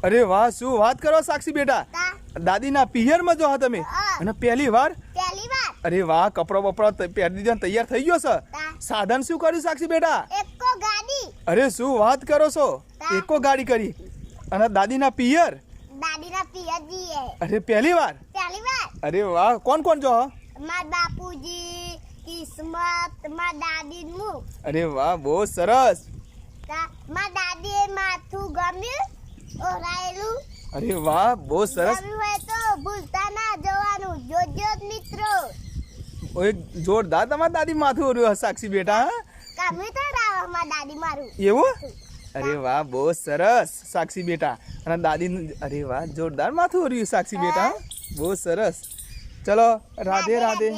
અરે વાહ, શું વાત કરો સાક્ષી બેટા. દાદીના પિયરમાં જો તમે અને પહેલી વાર. અરે વાહ, કપડો બપડો પહેરી દીધો, તૈયાર થઈ ગયો છે. સાધન શું કર્યું સાક્ષી બેટા? એકો ગાડી. અરે શું વાત કરો છો, એકો ગાડી કરી અને દાદીના પિયર. દાદીના પિયર જીએ. અરે પહેલી વાર. અરે વાહ, કોણ કોણ જો? માર બાપુજી, કિસ્મત, માર દાદી હું. અરે વાહ, બહુ સરસ. માર દાદીએ માથું ગમ્યું ઓરાયેલું. અરે વાહ, બહુ સરસ. ગમ્યું હોય તો ભૂલતા ના જવાનું. જોજો મિત્રો. ઓય જોરદાર તમારી દાદી માથું ઓર્યું સાક્ષી બેટા. કામે તો રાવ માર દાદી મારું. એવું? અરે વાહ, બહુ સરસ સાક્ષી બેટા. અને દાદી, અરે વાહ, જોરદાર માથું ઓર્યું સાક્ષી બેટા. બહુ સરસ. ચલો, રાધે રાધે.